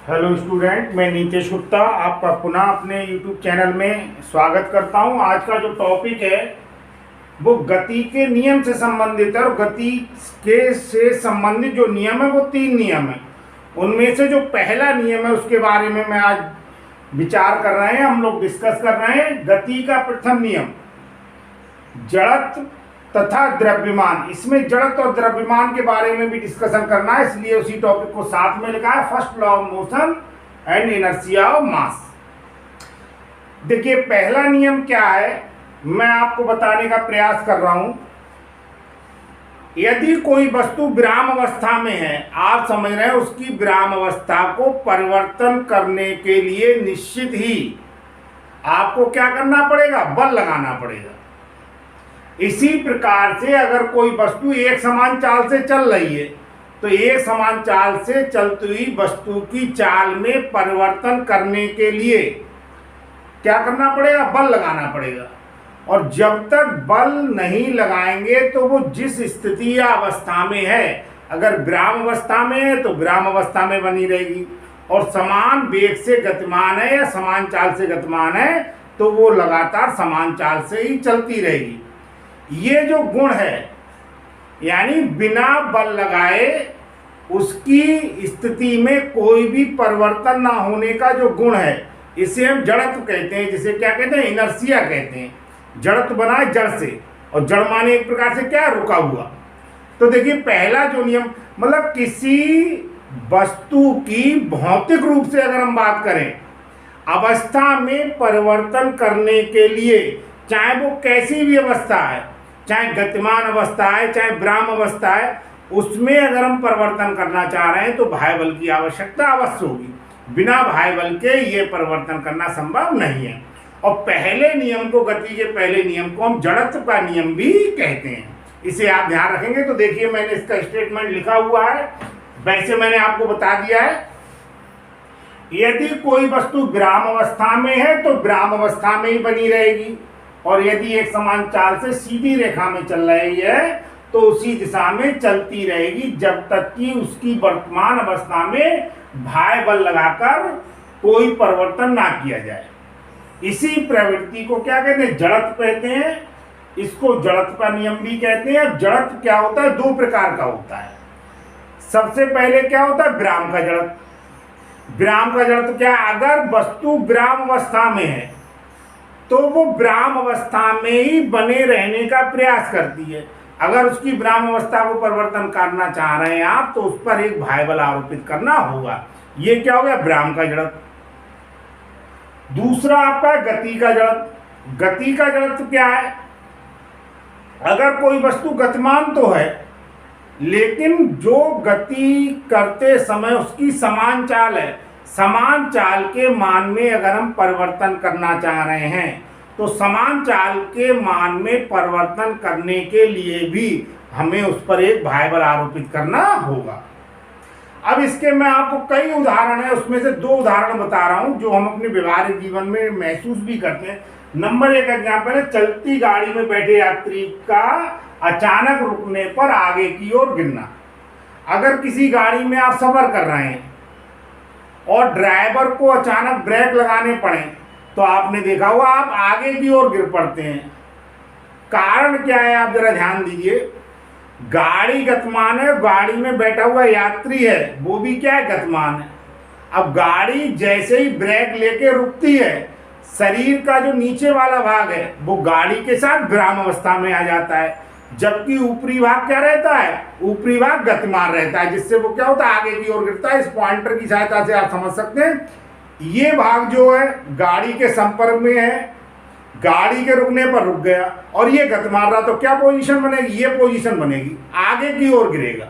Hello student, मैं नीतीश गुप्ता आपका पुनः अपने यूट्यूब चैनल में स्वागत करता हूं। आज का जो टॉपिक है वो गति के नियम से संबंधित है और गति के से संबंधित जो नियम है वो 3 नियम है। उनमें से जो पहला नियम है उसके बारे में मैं आज विचार कर रहे हैं, हम लोग डिस्कस कर रहे हैं। गति का प्रथम नियम जड़त्व तथा द्रव्यमान। इसमें जड़त्व और द्रव्यमान के बारे में भी डिस्कशन करना है, इसलिए उसी टॉपिक को साथ में लिखा है, first law of motion and inertia of mass. देखिए पहला नियम क्या है, मैं आपको बताने का प्रयास कर रहा हूं। यदि कोई वस्तु विराम अवस्था में है, आप समझ रहे हैं, उसकी विराम अवस्था को परिवर्तन करने के लिए निश्चित ही आपको क्या करना पड़ेगा, बल लगाना पड़ेगा। इसी प्रकार से अगर कोई वस्तु एक समान चाल से चल रही है तो एक समान चाल से चलती हुई वस्तु की चाल में परिवर्तन करने के लिए क्या करना पड़ेगा, बल लगाना पड़ेगा। और जब तक बल नहीं लगाएंगे तो वो जिस स्थिति या अवस्था में है, अगर विराम अवस्था में है तो विराम अवस्था में बनी रहेगी, और समान वेग से गतिमान है या समान चाल से गतिमान है तो वो लगातार समान चाल से ही चलती रहेगी। ये जो गुण है, यानी बिना बल लगाए उसकी स्थिति में कोई भी परिवर्तन ना होने का जो गुण है, इसे हम जड़त्व कहते हैं। जिसे क्या कहते हैं, इनर्शिया कहते हैं। जड़त्व बना है जड़ से, और जड़ माने एक प्रकार से क्या, रुका हुआ। तो देखिए पहला जो नियम, मतलब किसी वस्तु की भौतिक रूप से अगर हम बात करें, अवस्था में परिवर्तन करने के लिए, चाहे वो कैसी भी अवस्था है, चाहे गतिमान अवस्था है चाहे विराम अवस्था है, उसमें अगर हम परिवर्तन करना चाह रहे हैं तो बाह्य बल की आवश्यकता अवश्य होगी। बिना बाह्य बल के ये परिवर्तन करना संभव नहीं है। और पहले नियम को, गति के पहले नियम को हम जड़त्व का नियम भी कहते हैं। इसे आप ध्यान रखेंगे। तो देखिए मैंने इसका स्टेटमेंट लिखा हुआ है, वैसे मैंने आपको बता दिया है। यदि कोई वस्तु विराम अवस्था में है तो विराम अवस्था में ही बनी रहेगी, और यदि एक समान चाल से सीधी रेखा में चल रही है तो उसी दिशा में चलती रहेगी जब तक कि उसकी वर्तमान अवस्था में बाह्य बल लगाकर कोई परिवर्तन ना किया जाए। इसी प्रवृत्ति को क्या कहते हैं, जड़त्व कहते हैं। इसको जड़त्व का नियम भी कहते हैं। जड़त्व क्या होता है, 2 प्रकार का होता है। सबसे पहले क्या होता है, विराम का जड़त्व। विराम का जड़त्व क्या है, अगर वस्तु विराम अवस्था में है तो वो विराम अवस्था में ही बने रहने का प्रयास करती है। अगर उसकी विराम अवस्था को परिवर्तन करना चाह रहे हैं आप, तो उस पर एक बाह्य बल आरोपित करना होगा। ये क्या हो गया, विराम का जड़त्व। दूसरा आपका गति का जड़त्व। गति का जड़त्व क्या है, अगर कोई वस्तु गतिमान तो है लेकिन जो गति करते समय उसकी समान चाल है, समान चाल के मान में अगर हम परिवर्तन करना चाह रहे हैं तो समान चाल के मान में परिवर्तन करने के लिए भी हमें उस पर एक बाह्य बल आरोपित करना होगा। अब इसके मैं आपको कई उदाहरण है, उसमें से 2 उदाहरण बता रहा हूं जो हम अपने व्यवहारिक जीवन में महसूस भी करते हैं। नंबर 1 एग्जाम्पल है, चलती गाड़ी में बैठे यात्री का अचानक रुकने पर आगे की ओर गिरना। अगर किसी गाड़ी में आप सफर कर रहे हैं और ड्राइवर को अचानक ब्रेक लगाने पड़े तो आपने देखा होगा आप आगे की ओर गिर पड़ते हैं। कारण क्या है, आप जरा ध्यान दीजिए। गाड़ी गतिमान है, गाड़ी में बैठा हुआ यात्री है, वो भी क्या है, गतिमान है। अब गाड़ी जैसे ही ब्रेक लेके रुकती है, शरीर का जो नीचे वाला भाग है वो गाड़ी के साथ विराम अवस्था में आ जाता है, जबकि ऊपरी भाग क्या रहता है, ऊपरी भाग गतिमान रहता है, जिससे वो क्या होता है, आगे की ओर गिरता है। इस पॉइंटर की सहायता से आप समझ सकते हैं। ये भाग जो है गाड़ी के संपर्क में है, गाड़ी के रुकने पर रुक गया, और ये गतिमान रहा तो क्या पोजीशन बनेगी, ये पोजीशन बनेगी, आगे की ओर गिरेगा।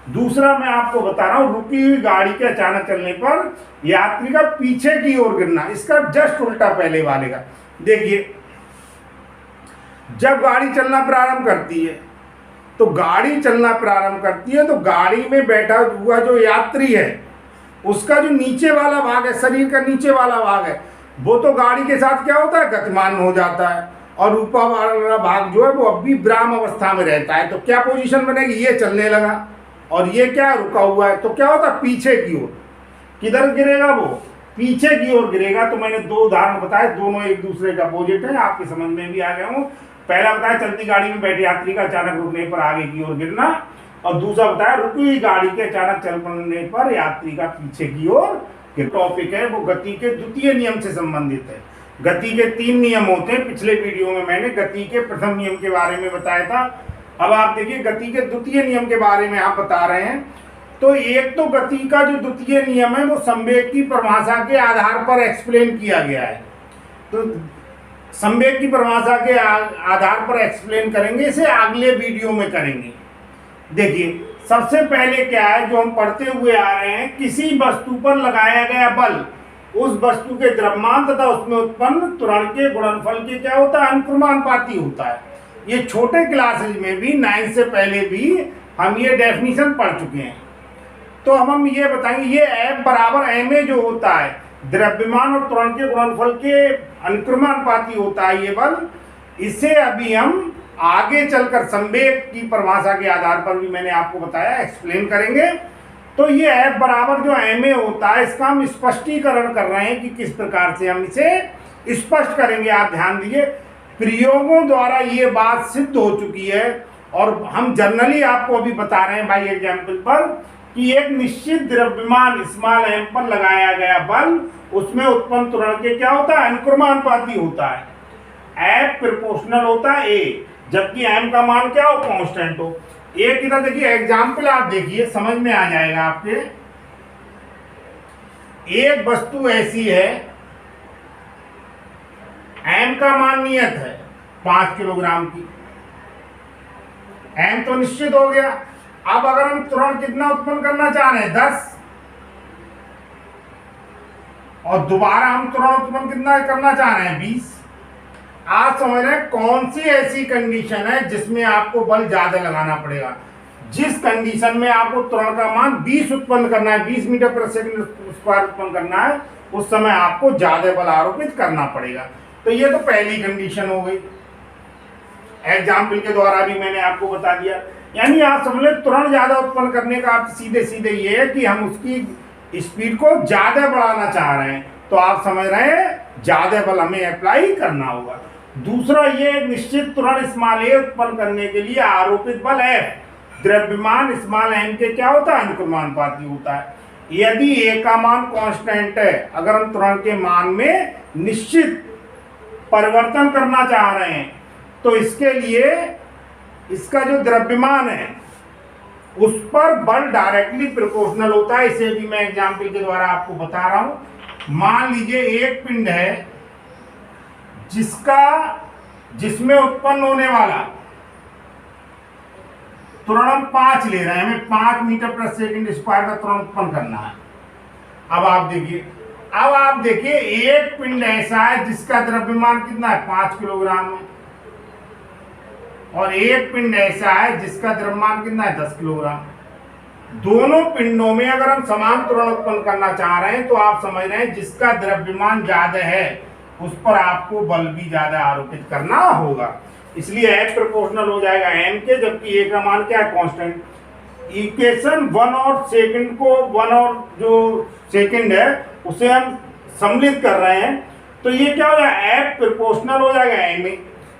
दूसरा मैं आपको बता रहा हूं, रुकी हुई गाड़ी के अचानक चलने पर यात्री का पीछे की ओर गिरना, इसका जस्ट उल्टा पहले वाले का। देखिए जब गाड़ी चलना प्रारंभ करती है तो गाड़ी चलना प्रारंभ करती है तो गाड़ी में बैठा हुआ जो यात्री है उसका जो नीचे वाला भाग है, शरीर का नीचे वाला भाग है, वो तो गाड़ी के साथ क्या होता है, गतिमान हो जाता है, और ऊपर वाला भाग जो है वो अब भी विराम अवस्था में रहता है। तो क्या पोजीशन बनेगी, ये चलने लगा और ये क्या रुका हुआ है, तो क्या होता है, पीछे की ओर। किधर गिरेगा वो, पीछे की ओर गिरेगा। तो मैंने दो उदाहरण बताए, दोनों एक दूसरे के अपोजिट है, आपके समझ में भी आ गया हूँ। पहला बताया चलती गाड़ी में बैठे यात्री का अचानक रुकने पर आगे की ओर गिरना, और दूसरा बताया रुकी हुई गाड़ी के अचानक चल पड़ने पर यात्री का पीछे की ओर। टॉपिक है वो गति के द्वितीय नियम से संबंधित है। गति के 3 नियम होते हैं। पिछले वीडियो में मैंने गति के प्रथम नियम के बारे में बताया था। अब आप देखिए गति के द्वितीय नियम के बारे में आप बता रहे हैं। तो एक तो गति का जो द्वितीय नियम है वो संवेग की परिभाषा के आधार पर एक्सप्लेन किया गया है। तो संवेग की परिभाषा के आधार पर एक्सप्लेन करेंगे, इसे अगले वीडियो में करेंगे। देखिए सबसे पहले क्या है जो हम पढ़ते हुए आ रहे हैं, किसी वस्तु पर लगाया गया बल उस वस्तु के द्रव्यमान तथा उसमें उत्पन्न त्वरण के गुणनफल के क्या होता है, अनुक्रमानुपाती होता है। ये छोटे क्लासेज में भी 9 से पहले भी हम ये डेफिनेशन पढ़ चुके हैं। तो हम ये बताएंगे ये F बराबर ma जो होता है द्रव्यमान और त्वरण के गुणनफल के अनुक्रमानुपाती होता है ये बल। इसे अभी हम आगे चलकर संवेग की परिभाषा के आधार पर भी मैंने आपको बताया, एक्सप्लेन करेंगे। तो ये F बराबर जो ma होता है इसका हम स्पष्टीकरण कर रहे हैं कि किस प्रकार से हम इसे स्पष्ट करेंगे। आप ध्यान दीजिए, प्रयोगों द्वारा ये बात सिद्ध हो चुकी है और हम जनरली आपको अभी बता रहे हैं बाई एग्जाम्पल पर कि एक निश्चित द्रव्यमान स्मॉल m पर लगाया गया बल उसमें उत्पन्न त्वरण के क्या होता है, अनुक्रमानुपाती होता है। F प्रोपोर्शनल होता है A, जबकि m का मान क्या हो, कांस्टेंट हो। एक इधर देखिए एग्जाम्पल आप देखिए, समझ में आ जाएगा आपके। एक वस्तु ऐसी है m का मान नियत है 5 किलोग्राम की, m तो निश्चित हो गया। अब अगर हम त्वरण कितना उत्पन्न करना चाह रहे हैं 10, और दोबारा हम त्वरण उत्पन्न कितना करना चाह रहे हैं 20। आज समझ रहे हैं कौन सी ऐसी कंडीशन है जिसमें आपको बल ज्यादा लगाना पड़ेगा। जिस कंडीशन में आपको त्वरण का मान 20 उत्पन्न करना है, 20 मीटर पर सेकंड स्क्वायर उत्पन्न करना है, उस समय आपको ज्यादा बल आरोपित करना पड़ेगा। तो ये तो पहली कंडीशन हो गई, एग्जाम्पल के द्वारा भी मैंने आपको बता दिया। यानी आप समझ लें त्वरण ज्यादा उत्पन्न करने का अर्थ सीधे सीधे ये है कि हम उसकी स्पीड को ज्यादा बढ़ाना चाह रहे हैं, तो आप समझ रहे हैं ज्यादा बल हमें अप्लाई करना होगा। दूसरा ये निश्चित त्वरण स्मॉल a उत्पन्न करने के लिए आरोपित बल F द्रव्यमान स्मॉल m के क्या होता है, अनुक्रमानुपाती होता है। यदि a का मान कांस्टेंट है, अगर हम त्वरण के मान में निश्चित परिवर्तन करना चाह रहे हैं तो इसके लिए इसका जो द्रव्यमान है उस पर बल डायरेक्टली प्रोपोर्शनल होता है। इसे भी मैं एग्जाम्पल के द्वारा आपको बता रहा हूं। मान लीजिए एक पिंड है जिसमें उत्पन्न होने वाला त्वरण हम 5 ले रहे हैं, हमें 5 मीटर प्रति सेकंड स्क्वायर का त्वरण उत्पन्न करना है। अब आप देखिए एक पिंड ऐसा है जिसका द्रव्यमान कितना है 5 किलोग्राम है, और एक पिंड ऐसा है जिसका द्रव्यमान कितना है 10 किलोग्राम। दोनों पिंडों में अगर हम समान त्वरण उत्पन्न करना चाह रहे हैं तो आप समझ रहे हैं जिसका द्रव्यमान ज्यादा है उस पर आपको बल भी ज्यादा आरोपित करना होगा। इसलिए F प्रोपोर्शनल हो जाएगा m के, जबकि a का मान क्या है, कांस्टेंट। इक्वेशन 1 और सेकंड को 1 और जो सेकंड है उसे हम सम्मिलित कर रहे हैं, तो ये क्या हो जाएगा, F प्रोपोर्शनल हो जाएगा m में।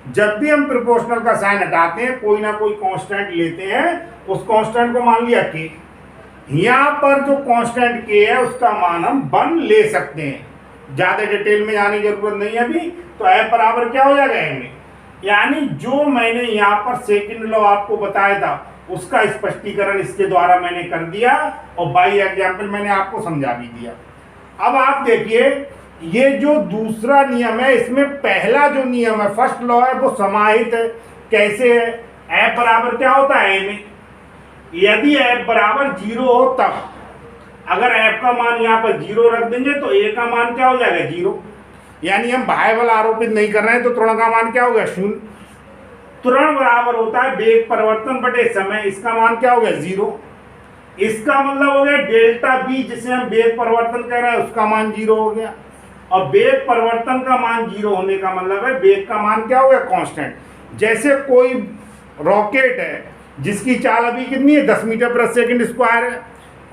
जब भी हम प्रोपोर्शनल का साइन हटाते हैं कोई ना कोई कांस्टेंट लेते हैं, उस कांस्टेंट को मान लिया k। यहाँ पर जो कांस्टेंट k है उसका मान हम 1 ले सकते हैं, ज्यादा डिटेल में जाने की जरूरत नहीं है अभी। तो F बराबर क्या हो जाएगा m में। यानी जो मैंने यहाँ पर सेकंड लॉ आपको बताया था उसका स्पष्टीकरण इसके द्वारा मैंने कर दिया और बाई एग्जाम्पल मैंने आपको समझा भी दिया। अब आप देखिए ये जो दूसरा नियम है इसमें पहला जो नियम है फर्स्ट लॉ है वो समाहित है। कैसे है, F बराबर क्या होता है m में। यदि F बराबर 0 हो तब, अगर F का मान यहाँ पर 0 रख देंगे तो A का मान क्या हो जाएगा 0। यानी हम बाह्य बल आरोपित नहीं कर रहे हैं तो त्वरण का मान क्या होगा 0। त्वरण बराबर होता है वेग परिवर्तन बटे समय, इसका मान क्या हो गया 0। इसका मतलब हो गया डेल्टा बी जिसे हम वेग परिवर्तन कह रहे हैं उसका मान 0 हो गया, और वेग परिवर्तन का मान 0 होने का मतलब है वेग का मान क्या हो गया कांस्टेंट। जैसे कोई रॉकेट है जिसकी चाल अभी कितनी है 10 मीटर प्रति सेकंड स्क्वायर है,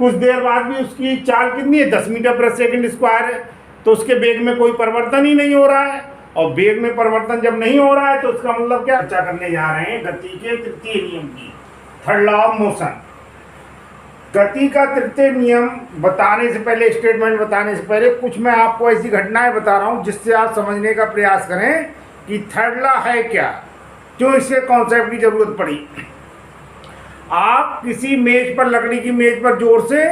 कुछ देर बाद भी उसकी चाल कितनी है, 10 मीटर प्रति सेकंड स्क्वायर है, तो उसके वेग में कोई परिवर्तन ही नहीं हो रहा है। और वेग में परिवर्तन जब नहीं हो रहा है तो उसका मतलब क्या, चर्चा करने जा रहे हैं गति के तृतीय नियम की, थर्ड लॉ ऑफ मोशन। गति का तृतीय नियम बताने से पहले, स्टेटमेंट बताने से पहले कुछ मैं आपको ऐसी घटनाएं बता रहा हूं जिससे आप समझने का प्रयास करें कि थर्ड लॉ है क्या, क्यों इसके कॉन्सेप्ट की जरूरत पड़ी। आप किसी मेज पर, लकड़ी की मेज पर जोर से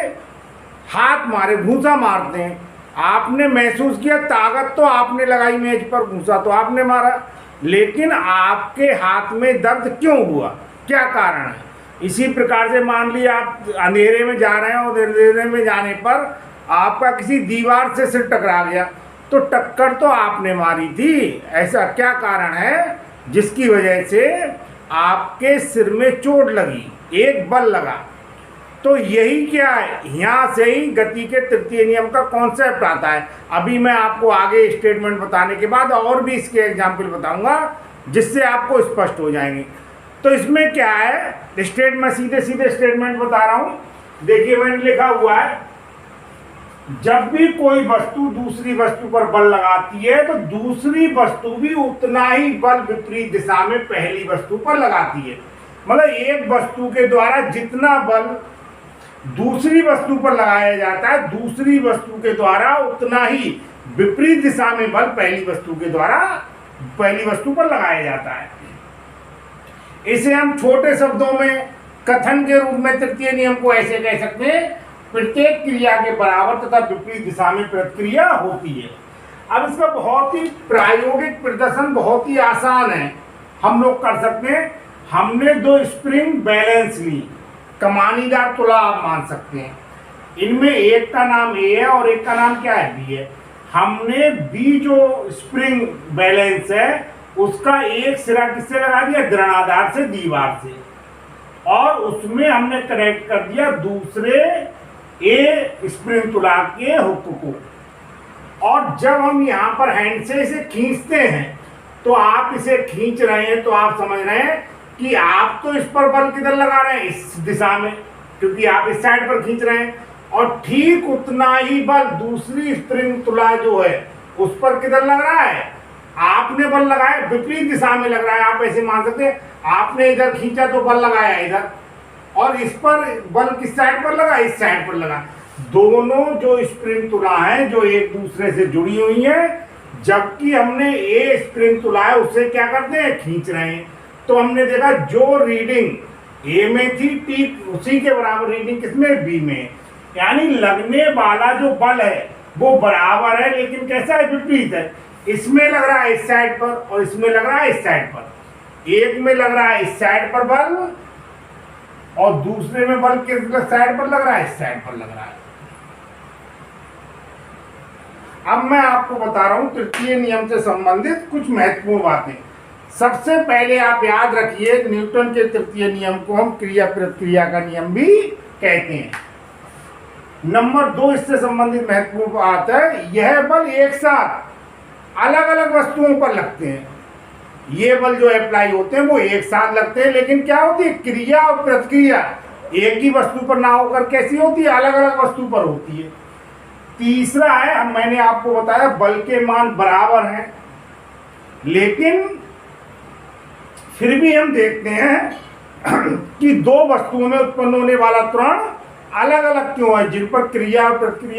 हाथ मारे, घूंसा मारते हैं, आपने महसूस किया ताकत तो आपने लगाई मेज पर, घूंसा तो आपने मारा, लेकिन आपके हाथ में दर्द क्यों हुआ, क्या कारण है। इसी प्रकार से मान लिया आप अंधेरे में जा रहे हैं और अंधेरे में जाने पर आपका किसी दीवार से सिर टकरा गया, तो टक्कर तो आपने मारी थी, ऐसा क्या कारण है जिसकी वजह से आपके सिर में चोट लगी, एक बल लगा। तो यही क्या है, यहाँ से ही गति के तृतीय नियम का कॉन्सेप्ट आता है। अभी मैं आपको आगे स्टेटमेंट बताने के बाद और भी इसके एग्जाम्पल बताऊंगा जिससे आपको स्पष्ट हो जाएंगे। तो इसमें क्या है, मैं सीधे सीधे स्टेटमेंट बता रहा हूँ। देखिए मैंने लिखा हुआ है, जब भी कोई वस्तु दूसरी वस्तु पर बल लगाती है तो दूसरी वस्तु भी उतना ही बल विपरीत दिशा में पहली वस्तु पर लगाती है। मतलब एक वस्तु के द्वारा जितना बल दूसरी वस्तु पर लगाया जाता है, दूसरी वस्तु के द्वारा उतना ही विपरीत दिशा में बल पहली वस्तु के द्वारा पहली वस्तु पर लगाया जाता है। इसे हम छोटे शब्दों में कथन के रूप में तृतीय नियम को ऐसे कह सकते हैं, प्रत्येक क्रिया के बराबर तथा विपरीत दिशा में प्रतिक्रिया होती है। अब इसका बहुत ही प्रायोगिक प्रदर्शन बहुत ही आसान है, हम लोग कर सकते हैं। हमने दो स्प्रिंग बैलेंस ली, कमानीदार तुला आप मान सकते हैं, इनमें एक का नाम ए है और एक का नाम क्या है, बी है। हमने बी जो स्प्रिंग बैलेंस है उसका एक सिरा किससे लगा दिया, घृणाधार से, दीवार से, और उसमें हमने कनेक्ट कर दिया दूसरे ए स्प्रिंग तुला के हुक को। और जब हम यहाँ पर हैंड से इसे खींचते हैं तो आप इसे खींच रहे हैं तो आप समझ रहे हैं कि आप तो इस पर बल किधर लगा रहे हैं, इस दिशा में, क्योंकि आप इस साइड पर खींच रहे हैं। और ठीक उतना ही बल दूसरी स्प्रिंग तुला जो है उस पर किधर लग रहा है, आपने बल लगाया विपरीत दिशा में लग रहा है। आप ऐसे मान सकते हैं, आपने इधर खींचा तो बल लगाया इधर, और इस पर बल किस साइड पर लगा, इस साइड पर लगा। दोनों जो स्प्रिंग तुला हैं जो एक दूसरे से जुड़ी हुई हैं, जबकि हमने ए स्प्रिंग तुला है उससे क्या करते हैं, खींच रहे हैं। तो हमने देखा जो रीडिंग ए में थी ठीक उसी के बराबर रीडिंग किसमें, बी में। यानी लगने वाला जो बल है वो बराबर है, लेकिन कैसा है, विपरीत है। इसमें लग रहा है इस साइड पर और इसमें लग रहा है इस साइड पर। एक में लग रहा है इस साइड पर बल और दूसरे में बल किस साइड पर लग रहा है, इस साइड पर लग रहा है। अब मैं आपको बता रहा हूं तृतीय नियम से संबंधित कुछ महत्वपूर्ण बातें। सबसे पहले आप याद रखिए, न्यूटन के तृतीय नियम को हम क्रिया प्रतिक्रिया का नियम भी कहते हैं। नंबर 2 इससे संबंधित महत्वपूर्ण बात है, यह बल एक साथ अलग अलग वस्तुओं पर लगते हैं। ये बल जो अप्लाई होते हैं वो एक साथ लगते हैं, लेकिन क्या होती है, क्रिया और प्रतिक्रिया एक ही वस्तु पर ना होकर कैसी होती है, अलग अलग वस्तु पर होती है। तीसरा है, मैंने आपको बताया बल के मान बराबर हैं, लेकिन फिर भी हम देखते हैं कि दो वस्तुओं में उत्पन्न होने वाला त्वरण अलग अलग क्यों है, जिन पर क्रिया और प्रतिक्रिया